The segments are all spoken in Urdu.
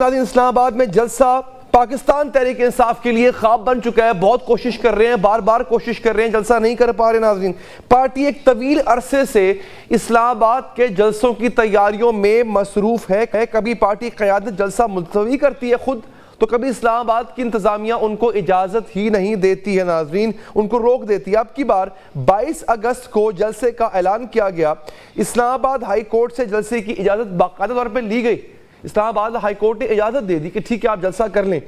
اسلام آباد میں جلسہ پاکستان تحریک انصاف کے لیے خواب بن چکا ہے. بہت کوشش کر رہے ہیں, بار بار کوشش کر رہے ہیں, جلسہ نہیں کر پا رہے. ناظرین, پارٹی ایک طویل عرصے سے اسلام آباد کے جلسوں کی تیاریوں میں مصروف ہے. کبھی پارٹی قیادت جلسہ ملتوی کرتی ہے خود, تو کبھی اسلام آباد کی انتظامیہ ان کو اجازت ہی نہیں دیتی ہے. ناظرین, ان کو روک دیتی ہے. اب کی بار 22 اگست کو جلسے کا اعلان کیا گیا. اسلام آباد ہائی کورٹ سے جلسے کی اجازت باقاعدہ طور پہ لی گئی. اسلام آباد ہائی کورٹ نے اجازت دے دی کہ ٹھیک ہے آپ جلسہ کر لیں.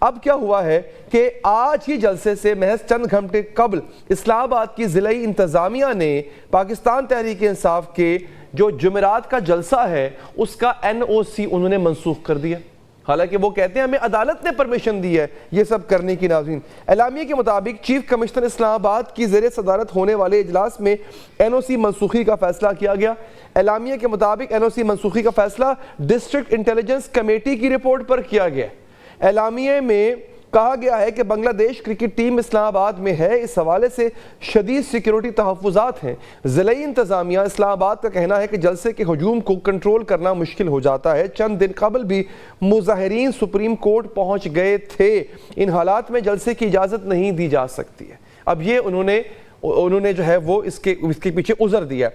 اب کیا ہوا ہے کہ آج ہی جلسے سے محض چند گھنٹے قبل اسلام آباد کی ضلعی انتظامیہ نے پاکستان تحریک انصاف کے جو جمعرات کا جلسہ ہے اس کا NOC انہوں نے منسوخ کر دیا. حالانکہ وہ کہتے ہیں ہمیں عدالت نے پرمیشن دی ہے یہ سب کرنے کی. ناظرین, اعلامیے کے مطابق چیف کمشنر اسلام آباد کی زیر صدارت ہونے والے اجلاس میں NOC منسوخی کا فیصلہ کیا گیا. اعلامیے کے مطابق NOC منسوخی کا فیصلہ ڈسٹرکٹ انٹیلیجنس کمیٹی کی رپورٹ پر کیا گیا. اعلامیے میں کہا گیا ہے کہ بنگلہ دیش کرکٹ ٹیم اسلام آباد میں ہے. اس حوالے سے شدید سیکیورٹی تحفظات ہیں. ضلعی انتظامیہ اسلام آباد کا کہنا ہے کہ جلسے کے ہجوم کو کنٹرول کرنا مشکل ہو جاتا ہے. چند دن قبل بھی مظاہرین سپریم کورٹ پہنچ گئے تھے. ان حالات میں جلسے کی اجازت نہیں دی جا سکتی ہے. اب یہ انہوں نے جو ہے وہ اس کے پیچھے عذر دیا.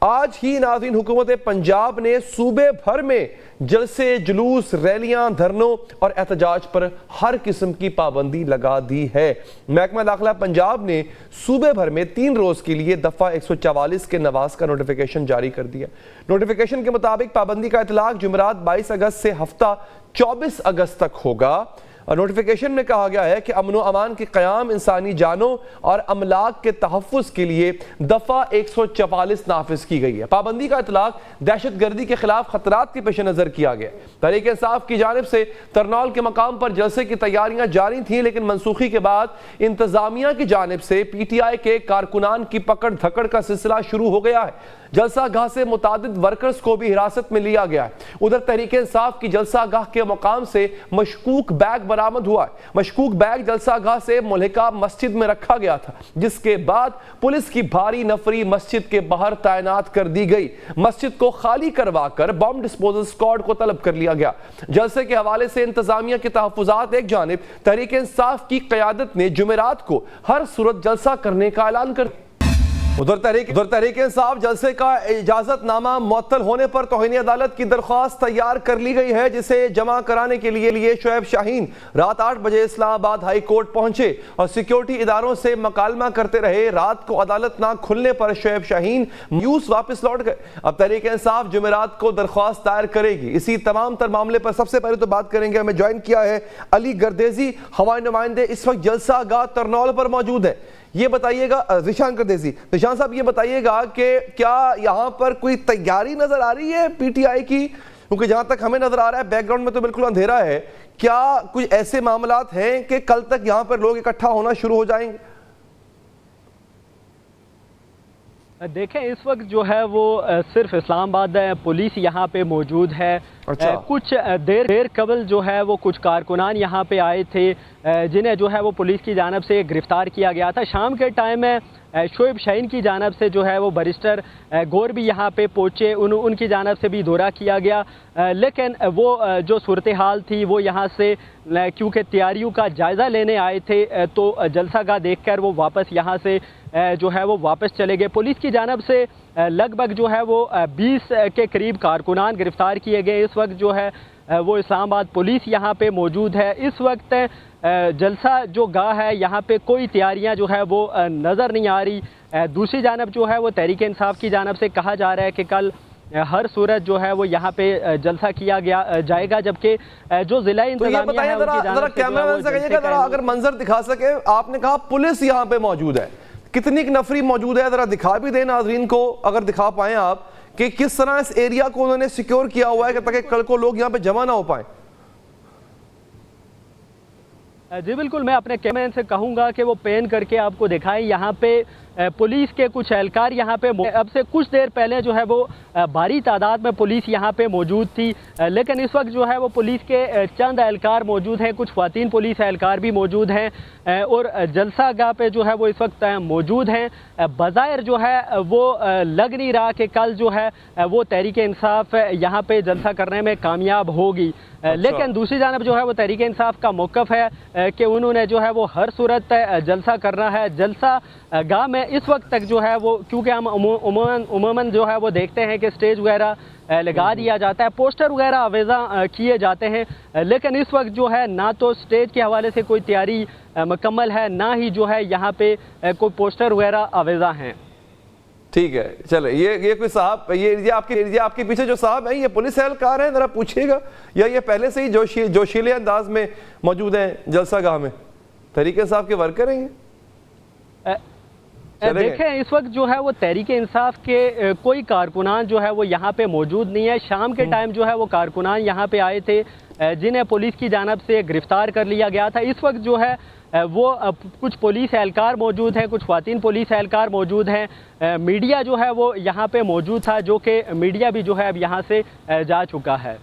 آج ہی ناظرین حکومت پنجاب نے صوبے بھر میں جلسے, جلوس, ریلیاں, دھرنوں اور احتجاج پر ہر قسم کی پابندی لگا دی ہے. محکمہ داخلہ پنجاب نے صوبے بھر میں 3 روز کے لیے دفعہ 144 کے نواز کا نوٹیفیکیشن جاری کر دیا. نوٹیفیکیشن کے مطابق پابندی کا اطلاق جمعرات 22 اگست سے ہفتہ 24 اگست تک ہوگا. نوٹیفیکیشن میں کہا گیا ہے کہ امن و امان کے قیام, انسانی جانوں اور املاک کے تحفظ کے لیے دفعہ 144 نافذ کی گئی ہے. پابندی کا اطلاق دہشت گردی کے خلاف خطرات کے پیش نظر کیا گیا. تحریک انصاف کی جانب سے ترنول کے مقام پر جلسے کی تیاریاں جاری تھیں, لیکن منسوخی کے بعد انتظامیہ کی جانب سے PTI کے کارکنان کی پکڑ دھکڑ کا سلسلہ شروع ہو گیا ہے. جلسہ گاہ سے متعدد ورکرز کو بھی حراست میں لیا گیا ہے. ادھر تحریک انصاف کی جلسہ گاہ کے مقام سے مشکوک بیگ برآمد ہوا ہے. مشکوک بیگ جلسہ گاہ سے ملحقہ مسجد میں رکھا گیا تھا, جس کے بعد پولیس کی بھاری نفری مسجد کے باہر تعینات کر دی گئی. مسجد کو خالی کروا کر بم ڈسپوزل سکواڈ کو طلب کر لیا گیا. جلسے کے حوالے سے انتظامیہ کے تحفظات ایک جانب, تحریک انصاف کی قیادت نے جمعرات کو ہر صورت جلسہ کرنے کا اعلان کر. ادھر تحریک انصاف جلسے کا اجازت نامہ معطل ہونے پر توہین عدالت کی درخواست تیار کر لی گئی ہے, جسے جمع کرانے کے لیے شعیب شاہین رات 8 بجے اسلام آباد ہائی کورٹ پہنچے اور سیکیورٹی اداروں سے مکالمہ کرتے رہے. رات کو عدالت نہ کھلنے پر شعیب شاہین مایوس واپس لوٹ گئے. اب تحریک انصاف جمعرات کو درخواست دائر کرے گی. اسی تمام تر معاملے پر سب سے پہلے تو بات کریں گے. ہمیں جوائن کیا ہے علی گردیزی, ہوائی نمائندے, اس وقت جلسہ گاہ ترنول پر موجود ہے. یہ بتائیے گا ذیشان گردیزی, ذیشان صاحب یہ بتائیے گا کہ کیا یہاں پر کوئی تیاری نظر آ رہی ہے PTI کی, کیونکہ جہاں تک ہمیں نظر آ رہا ہے بیک گراؤنڈ میں تو بالکل اندھیرا ہے. کیا کچھ ایسے معاملات ہیں کہ کل تک یہاں پر لوگ اکٹھا ہونا شروع ہو جائیں گے؟ دیکھیں, اس وقت جو ہے وہ صرف اسلام آباد پولیس یہاں پہ موجود ہے. کچھ دیر قبل جو ہے وہ کچھ کارکنان یہاں پہ آئے تھے جنہیں جو ہے وہ پولیس کی جانب سے گرفتار کیا گیا تھا. شام کے ٹائم میں شعیب شاہین کی جانب سے جو ہے وہ بیرسٹر گور بھی یہاں پہ پہنچے, ان کی جانب سے بھی دورہ کیا گیا. لیکن وہ جو صورتحال تھی وہ یہاں سے کیونکہ تیاریوں کا جائزہ لینے آئے تھے تو جلسہ گاہ دیکھ کر وہ واپس یہاں سے جو ہے وہ واپس چلے گئے. پولیس کی جانب سے لگ بھگ جو ہے وہ 20 کے قریب کارکنان گرفتار کیے گئے. اس وقت جو ہے وہ اسلام آباد پولیس یہاں پہ موجود ہے. اس وقت جلسہ جو گاہ ہے یہاں پہ کوئی تیاریاں جو ہے وہ نظر نہیں آ رہی. دوسری جانب جو ہے وہ تحریک انصاف کی جانب سے کہا جا رہا ہے کہ کل ہر صورت جو ہے وہ یہاں پہ جلسہ کیا جائے گا, جبکہ جو ضلع انتظامیہ ہے ان کی جانب سے اگر منظر دکھا سکے. آپ نے کہا پولیس یہاں پہ موجود ہے, کتنی نفری موجود ہے, ذرا دکھا بھی دیں ناظرین کو اگر دکھا پائیں آپ کہ کس طرح اس ایریا کو انہوں نے سیکیور کیا ہوا ہے تاکہ کل کو لوگ یہاں پہ جمع نہ ہو پائیں. جی بالکل, میں اپنے کیمرے سے کہوں گا کہ وہ پین کر کے آپ کو دکھائیں. یہاں پہ پولیس کے کچھ اہلکار یہاں پہ اب سے کچھ دیر پہلے جو ہے وہ بھاری تعداد میں پولیس یہاں پہ موجود تھی, لیکن اس وقت جو ہے وہ پولیس کے چند اہلکار موجود ہیں, کچھ خواتین پولیس اہلکار بھی موجود ہیں اور جلسہ گاہ پہ جو ہے وہ اس وقت موجود ہیں. بظاہر جو ہے وہ لگ نہیں رہا کہ کل جو ہے وہ تحریک انصاف یہاں پہ جلسہ کرنے میں کامیاب ہوگی. لیکن دوسری جانب جو ہے وہ تحریک انصاف کا موقف ہے کہ انہوں نے جو ہے وہ ہر صورت جلسہ کرنا ہے. جلسہ گاہ میں اس وقت تک جو ہے وہ کیونکہ ہم عموماً جو ہے وہ دیکھتے ہیں کہ سٹیج وغیرہ لگا دیا جاتا ہے, پوسٹر وغیرہ آویزاں کیے جاتے ہیں, لیکن اس وقت جو ہے نہ تو سٹیج کے حوالے سے کوئی تیاری مکمل ہے, نہ ہی جو ہے یہاں پہ کوئی پوسٹر وغیرہ آویزاں ہیں. ٹھیک ہے, چلے یہ کوئی صاحب, یہ آپ کے پیچھے جو صاحب ہیں یہ پولیس اہلکار ہیں, ذرا پوچھیے گا, یا یہ پہلے سے ہی جوشیلے انداز میں موجود ہیں جلسہ گاہ میں؟ تحریک انصاف کے ورکر ہیں یہ؟ دیکھیں اس وقت جو ہے وہ تحریک انصاف کے کوئی کارکنان جو ہے وہ یہاں پہ موجود نہیں ہے. شام کے ٹائم جو ہے وہ کارکنان یہاں پہ آئے تھے جنہیں پولیس کی جانب سے گرفتار کر لیا گیا تھا. اس وقت جو ہے وہ کچھ پولیس اہلکار موجود ہیں, کچھ خواتین پولیس اہلکار موجود ہیں, میڈیا جو ہے وہ یہاں پہ موجود تھا, جو کہ میڈیا بھی جو ہے اب یہاں سے جا چکا ہے.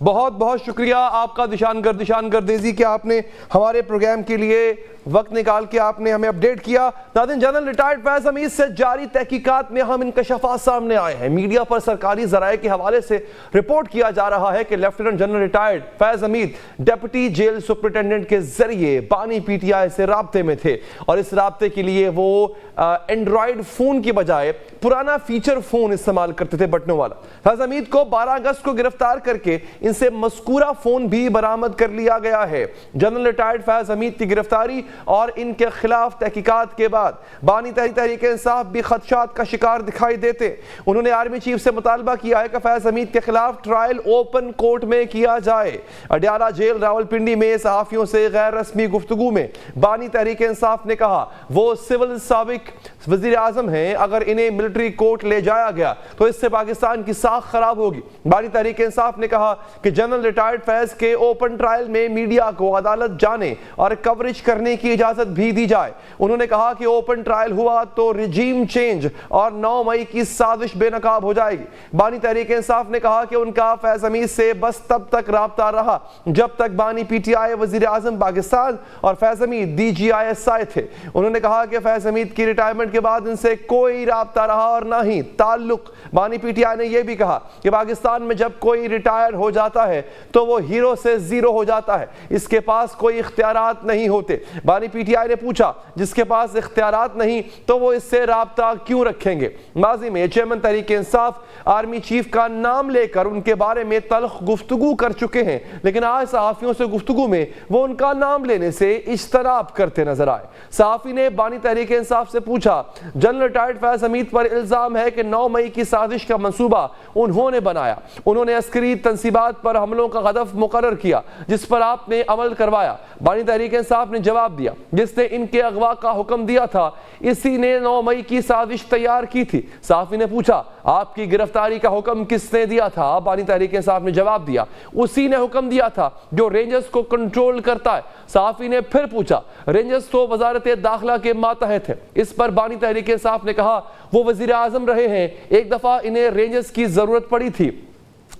بہت بہت شکریہ آپ کا دشان گردیزی کہ آپ نے ہمارے پروگرام کے لیے وقت نکال کے آپ نے ہمیں اپڈیٹ کیا. ناظرین, جنرل ریٹائرڈ فیض حمید سے جاری تحقیقات میں اہم انکشافات سامنے آئے ہیں. میڈیا پر سرکاری ذرائع کے حوالے سے رپورٹ کیا جا رہا ہے کہ لیفٹیننٹ جنرل ریٹائرڈ فیض حمید ڈیپٹی جیل سپرنٹینڈنٹ کے ذریعے بانی پی ٹی آئی سے رابطے میں تھے, اور اس رابطے کے لیے وہ اینڈرائیڈ فون کی بجائے پرانا فیچر فون استعمال کرتے تھے, بٹنوں والا. فیض حمید کو 12 اگست کو گرفتار کر کے ان سے مذکورہ فون بھی برآمد کر لیا گیا ہے. جنرل ریٹائرڈ فیض حمید کی گرفتاری اور ان کے خلاف تحقیقات کے بعد بانی تحریک انصاف بھی خدشات کا شکار دکھائی دیتے. انہوں نے آرمی چیف سے مطالبہ کیا ہے کہ فیض حمید کے خلاف ٹرائل اوپن کورٹ میں کیا جائے. اڈیالہ جیل راولپنڈی میں صحافیوں سے غیر رسمی گفتگو میں بانی تحریک انصاف نے کہا وہ سول سابق وزیر اعظم ہیں, اگر انہیں ملٹری کورٹ لے جایا گیا تو اس سے پاکستان کی ساکھ خراب ہوگی. بانی تحریک انصاف نے کہا کہ جنرل ریٹائرڈ فیض کے اوپن ٹرائل میں میڈیا کو عدالت جانے اور کوریج کرنے کی اجازت بھی دی جائے. انہوں نے کہا کہ اوپن ٹرائل ہوا تو رجیم چینج اور 9 مئی کی سازش بے نقاب ہو جائے گی. بانی تحریک انصاف نے کہا کہ ان کا فیض حمید سے بس تب تک رابطہ رہا جب تک بانی پی ٹی آئی وزیر اعظم پاکستان اور فیض حمید D G I S I تھے. انہوں نے کہا کہ فیض حمید کی ریٹائرمنٹ کے بعد ان سے کوئی رابطہ رہا اور نہ ہی تعلق. بانی پی ٹی آئی نے یہ بھی کہا کہ پاکستان میں جب کوئی ریٹائر ہو جاتا ہے تو وہ ہیرو سے زیرو ہو جاتا ہے, اس کے پاس کوئی اختیارات نہیں ہوتے. بانی پی ٹی آئی نے پوچھا جس کے پاس اختیارات نہیں تو وہ اس سے رابطہ کیوں رکھیں گے؟ ماضی میں chairman Tehreek Insaf army chief کا نام لے کر ان کے بارے میں تلخ گفتگو کر چکے ہیں, لیکن آج صحافیوں سے گفتگو میں وہ ان کا نام لینے سے اجتناب کرتے نظر آئے. صحافی نے بانی تحریک انصاف سے پوچھا جنرل ریٹائرڈ فیض حمید پر الزام ہے کہ 9 مئی کی سازش کا منصوبہ انہوں نے بنایا, انہوں نے عسکری تنصیبات پر حملوں کا ہدف مقرر کیا جس پر آپ نے عمل کروایا. بانی تحریک انصاف نے جواب دیا جس نے ان کے اغوا کا حکم دیا تھا اسی نے 9 مئی کی سازش تیار کی تھی. صحافی نے پوچھا آپ کی گرفتاری کا حکم کس نے دیا تھا؟ بانی تحریک انصاف نے جواب دیا اسی نے حکم دیا تھا جو رینجرز کو کنٹرول کرتا ہے. صحافی نے پھر پوچھا رینجرز تو وزارت داخلہ کے ماتحت ہے. اس پر بانی تحریک انصاف نے کہا وہ وزیر اعظم رہے ہیں, ایک دفعہ انہیں رینجرز کی ضرورت پڑی تھی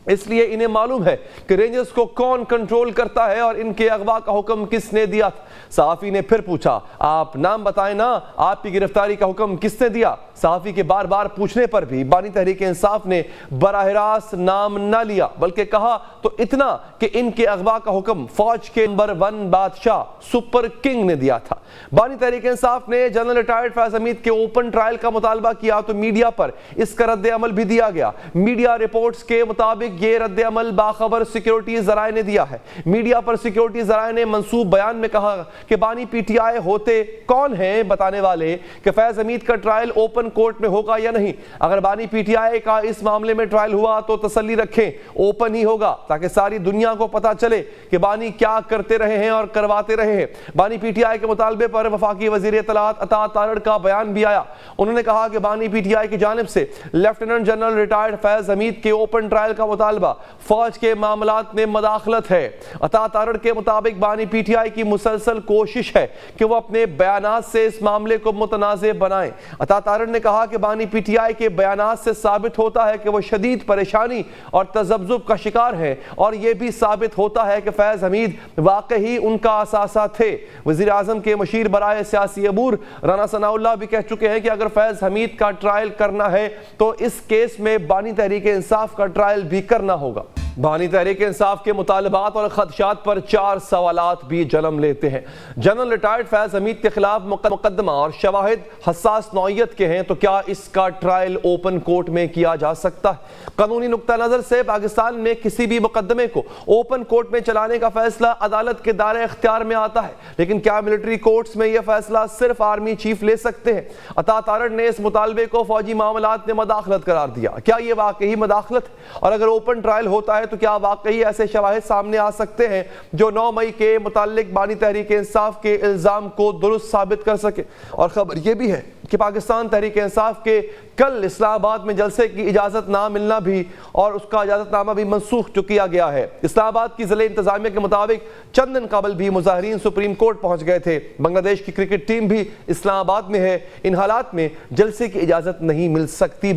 اس لیے انہیں معلوم ہے کہ رینجرز کو کون کنٹرول کرتا ہے اور ان کے اغوا کا حکم کس نے دیا تھا. صحافی نے پھر پوچھا آپ نام بتائیں نا, آپ کی گرفتاری کا حکم کس نے دیا؟ صحافی کے بار بار پوچھنے پر بھی بانی تحریک انصاف نے براہ راست نام نہ لیا بلکہ کہا تو اتنا کہ ان کے اغوا کا حکم فوج کے نمبر 1 بادشاہ سپر کنگ نے دیا تھا. بانی تحریک انصاف نے جنرل ریٹائرڈ فیض حمید کے اوپن ٹرائل کا مطالبہ کیا تو میڈیا پر اس کا رد عمل بھی دیا گیا. میڈیا رپورٹس کے مطابق یہ رد عمل باخبر سیکیورٹی ذرائع نے دیا ہے. میڈیا پر سیکیورٹی ذرائع نے منسوب بیان میں کہا کہ بانی پی ٹی آئی ہوتے کون ہیں بتانے والے کہ فیض حمید کا ٹرائل اوپن کورٹ میں ہوگا یا نہیں. اگر بانی پی ٹی آئی کا اس معاملے میں ٹرائل ہوا تو تسلی رکھیں اوپن ہی ہوگا تاکہ ساری دنیا کو پتا چلے کہ بانی کیا کرتے رہے ہیں اور کرواتے رہے ہیں. بانی پی ٹی آئی کے مطالبے پر وفاقی وزیر اطلاعات عطا تارڑ کا بیان بھی آیا. انہوں نے کہا کہ بانی پی ٹی آئی کی جانب سے لیفٹیننٹ جنرل ریٹائرڈ فیض حمید کے اوپن ٹرائل کا مطالبہ فوج کے معاملات میں مداخلت ہے. عطا تارڑ کے مطابق بانی پی ٹی آئی کی مسلسل کوشش ہے کہ وہ اپنے بیانات سے اس معاملے کو متنازع بنائیں. عطا تارڑ نے کہا کہ بانی پی ٹی آئی کے بیانات سے ثابت ہوتا ہے کہ وہ شدید پریشانی اور تذبذب کا شکار ہے اور یہ بھی ثابت ہوتا ہے کہ فیض حمید واقعی ان کا اثاثہ تھے. وزیر اعظم کے مشیر برائے سیاسی امور رانا ثناء اللہ بھی کہہ چکے ہیں کہ اگر فیض حمید کا ٹرائل کرنا ہے تو اس کیس میں بانی تحریک انصاف کا ٹرائل بھی کرنا ہوگا. بانی تحریک انصاف کے مطالبات اور خدشات پر 4 سوالات بھی جنم لیتے ہیں۔ جنرل ریٹائرڈ فیض حمید کے خلاف مقدمہ اور شواہد حساس نوعیت کے ہیں، تو کیا اس کا ٹرائل اوپن کورٹ میں کیا جا سکتا ہے؟ قانونی نقطہ نظر سے پاکستان میں کسی بھی مقدمے کو اوپن کورٹ میں چلانے کا فیصلہ عدالت کے دائرہ اختیار میں آتا ہے، لیکن کیا ملٹری کورٹس میں یہ فیصلہ صرف آرمی چیف لے سکتے ہیں؟ عطا تارڑ نے اس مطالبے کو فوجی معاملات میں مداخلت قرار دیا۔ کیا یہ واقعی مداخلت ہے؟ اور اگر اوپن ٹرائل ہوتا ہے تو کیا واقعی ایسے شواہد سامنے آ سکتے ہیں جو 9 مئی کے متعلق بانی تحریک انصاف کے الزام کو درست ثابت کر سکے؟ اور خبر یہ بھی ہے کہ پاکستان تحریک انصاف کے کل اسلام آباد میں جلسے کی اجازت نہ ملنا بھی اور اس کا اجازت نامہ بھی منسوخ کیا گیا ہے۔ اسلام آباد کی ضلع انتظامیہ کے مطابق چند دن قبل بھی مظاہرین سپریم کورٹ پہنچ گئے تھے۔ بنگلہ دیش کی کرکٹ ٹیم بھی اسلام آباد میں ہے۔ ان حالات میں جلسے کی اجازت نہیں مل سکتی۔